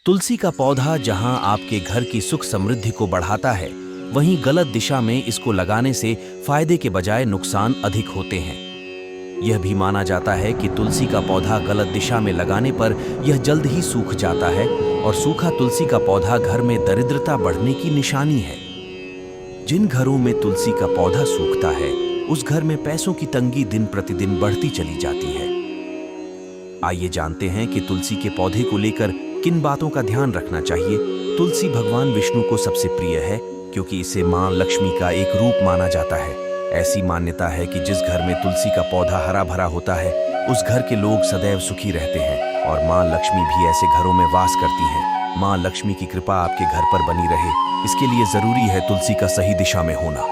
तुलसी का पौधा जहां आपके घर की सुख समृद्धि को बढ़ाता है, वहीं गलत दिशा में इसको लगाने से फायदे के बजाय नुकसान अधिक होते हैं। यह भी माना जाता है कि तुलसी का पौधा गलत दिशा में लगाने पर यह जल्द ही सूख जाता है और सूखा तुलसी का पौधा घर में दरिद्रता बढ़ने की निशानी है। जिन घरों में तुलसी का पौधा सूखता है, उस घर में पैसों की तंगी दिन प्रतिदिन बढ़ती चली जाती है। आइए जानते हैं कि तुलसी के पौधे को लेकर किन बातों का ध्यान रखना चाहिए। तुलसी भगवान विष्णु को सबसे प्रिय है क्योंकि इसे मां लक्ष्मी का एक रूप माना जाता है। ऐसी मान्यता है कि जिस घर में तुलसी का पौधा हरा भरा होता है, उस घर के लोग सदैव सुखी रहते हैं और मां लक्ष्मी भी ऐसे घरों में वास करती हैं। मां लक्ष्मी की कृपा आपके घर पर बनी रहे, इसके लिए जरूरी है तुलसी का सही दिशा में होना।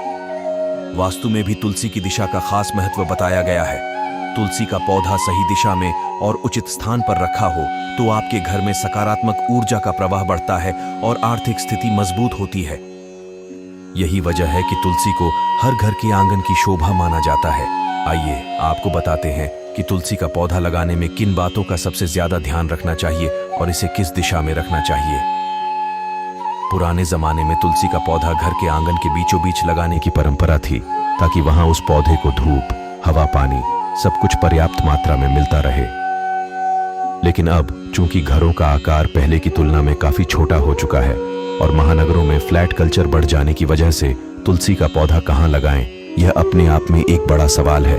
वास्तु में भी तुलसी की दिशा का खास महत्व बताया गया है। तुलसी का पौधा सही दिशा में और उचित स्थान पर रखा हो तो आपके घर में सकारात्मक ऊर्जा का प्रवाह बढ़ता है और आर्थिक स्थिति मजबूत होती है। यही वजह है कि तुलसी को हर घर के आंगन की शोभा माना जाता है। आइए आपको बताते हैं कि तुलसी का पौधा लगाने में किन बातों का सबसे ज्यादा ध्यान रखना चाहिए और इसे किस दिशा में रखना चाहिए। पुराने जमाने में तुलसी का पौधा घर के आंगन के बीचों बीच लगाने की परंपरा थी, ताकि वहां उस पौधे को धूप, हवा, पानी सब कुछ पर्याप्त मात्रा में मिलता रहे। लेकिन अब चूंकि घरों का आकार पहले की तुलना में काफी छोटा हो चुका है और महानगरों में फ्लैट कल्चर बढ़ जाने की वजह से तुलसी का पौधा कहां लगाएं, यह अपने आप में एक बड़ा सवाल है।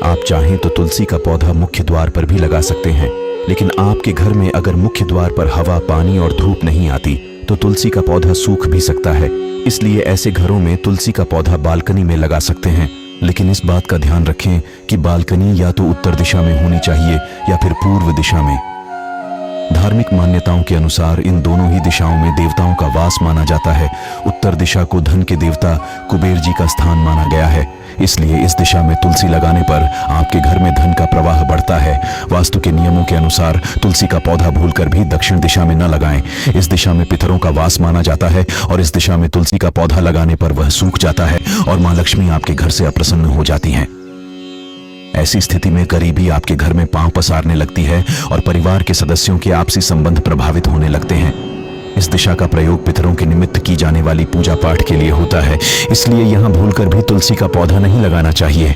आप चाहें तो तुलसी का पौधा मुख्य द्वार पर भी लगा सकते हैं, लेकिन आपके घर में अगर मुख्य द्वार पर हवा, पानी और धूप नहीं आती तो तुलसी का पौधा सूख भी सकता है। इसलिए ऐसे घरों में तुलसी का पौधा बालकनी में लगा सकते हैं, लेकिन इस बात का ध्यान रखें कि बालकनी या तो उत्तर दिशा में होनी चाहिए या फिर पूर्व दिशा में। धार्मिक मान्यताओं के अनुसार इन दोनों ही दिशाओं में देवताओं का वास माना जाता है। उत्तर दिशा को धन के देवता कुबेर जी का स्थान माना गया है, इसलिए इस दिशा में तुलसी लगाने पर आपके घर में धन का प्रवाह बढ़ता है। वास्तु के नियमों के अनुसार तुलसी का पौधा भूलकर भी दक्षिण दिशा में न लगाएं। इस दिशा में पितरों का वास माना जाता है और इस दिशा में तुलसी का पौधा लगाने पर वह सूख जाता है और मां लक्ष्मी आपके घर से अप्रसन्न हो जाती हैं। ऐसी स्थिति में गरीबी आपके घर में पांव पसारने लगती है और परिवार के सदस्यों के आपसी संबंध प्रभावित होने लगते हैं। इस दिशा का प्रयोग पितरों के निमित्त की जाने वाली पूजा पाठ के लिए होता है, इसलिए यहां भूलकर भी तुलसी का पौधा नहीं लगाना चाहिए।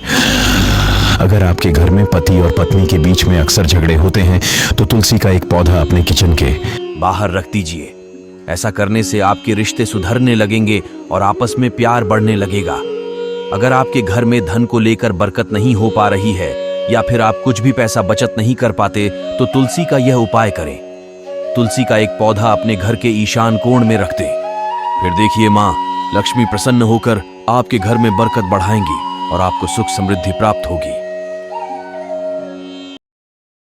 अगर आपके घर में पति और पत्नी के बीच में अक्सर झगड़े होते हैं तो तुलसी का एक पौधा अपने किचन के बाहर रख दीजिए। ऐसा करने से आपके रिश्ते सुधरने लगेंगे और आपस में प्यार बढ़ने लगेगा। अगर आपके घर में धन को लेकर बरकत नहीं हो पा रही है या फिर आप कुछ भी पैसा बचत नहीं कर पाते तो तुलसी का यह उपाय करें। तुलसी का एक पौधा अपने घर के ईशान कोण में रख दें। फिर देखिए मां लक्ष्मी प्रसन्न होकर आपके घर में बरकत बढ़ाएंगी और आपको सुख समृद्धि प्राप्त होगी।